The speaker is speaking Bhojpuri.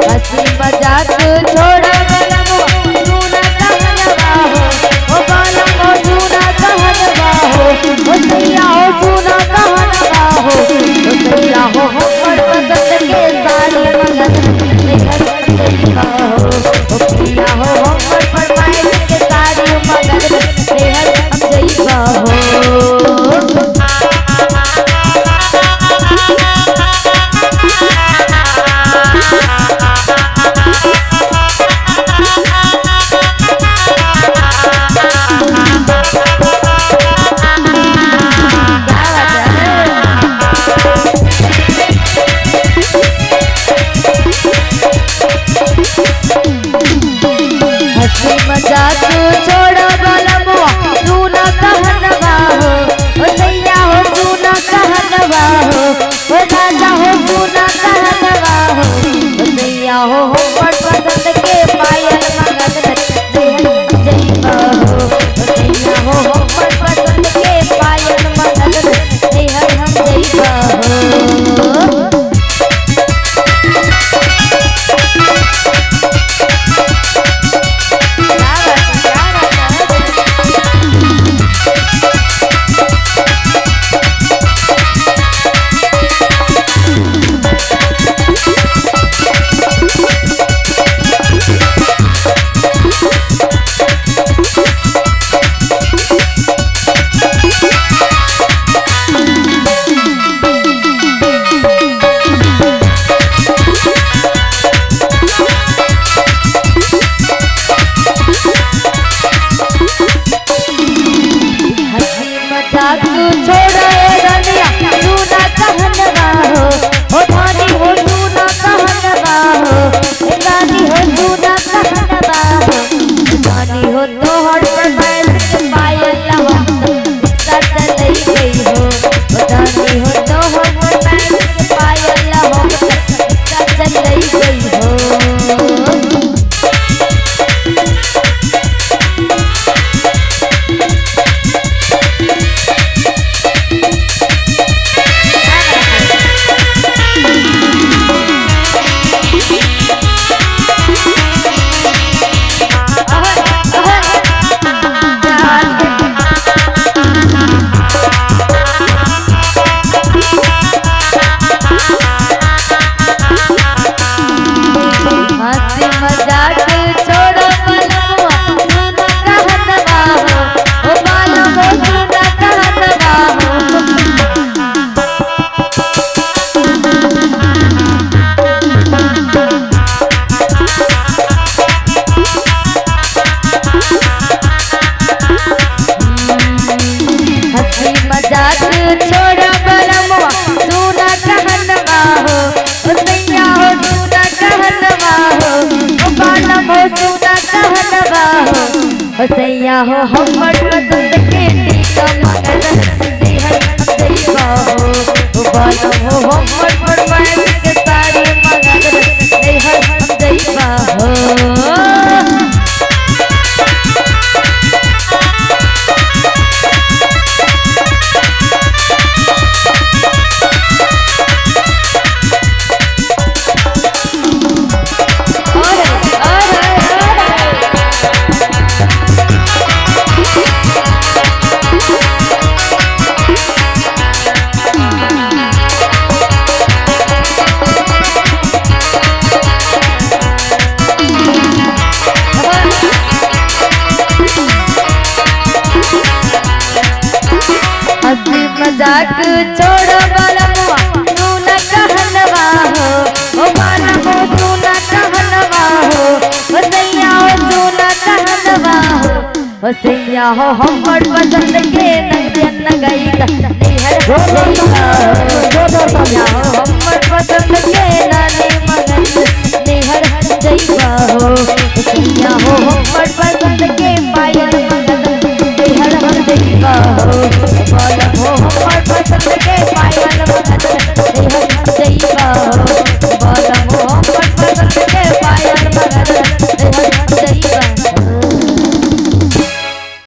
हंसी मजाक छोड़ा बलमो सुना कहनवा हो ओ बलमो सुना कहनवा हो ओ सैया हो सुना कहनवा हो ओ सैया हो हमर पसंद के साड़ी मंगत हो ओ सैया हो हमर फरमाइश के साड़ी मंगत देहर हम जइबा हो। मजाक छोड़ा बलमो सुना कहनवा हो ओ सैया हो सुना कहनवा हो ओ राजा हो सुना कहनवा हो ओ सैया हो हमर पसंद के पायल मंगत देहर जइबा हो ओ सैया हो हमर पसंद के पायल मंगत देहर हम जइबा हो। छोड़ा रनिया सुना कहनवा हो ओ धानी हो सुना कहनवा हो ए रानी हो सुना कहनवा हो धानी हो तोहर फरमाइश के पायल हो सच लई गई हो ओ धानी हो तोहर फरमाइश के पायल हो सच लई गई हो। मजाक छोड़ो बलमो सुना कहनवा हो ओ बलमो सुना कहनवा हो। हंसी मजाक छोड़ो बलमो सुना कहनवा हो ओ सैया हो सुना कहनवा हो ओ बलमो सुना कहनवा हो ओ सैया हो हमर पसंद के टीका मंगत देहर हम जइबा हो ओ बलमो हमर फरमाइश के साड़ी मंगत देहर हम जइबा हो। हंसी मजाक छोड़ो बलमो सुना कहनवा हो ओ बलमो सुना कहनवा हो ओ सैया हो सुना कहनवा हो ओ सैया हो हमर पसंद के नयन गई देहर हो सैया हो हमर पसंद के नानी मंगत देहर जइबा हो ओ सैया हो हमर पसंद के पायल मंगत देहर हम जइबा हो। बलमो हमर पसंद के पायल मंगत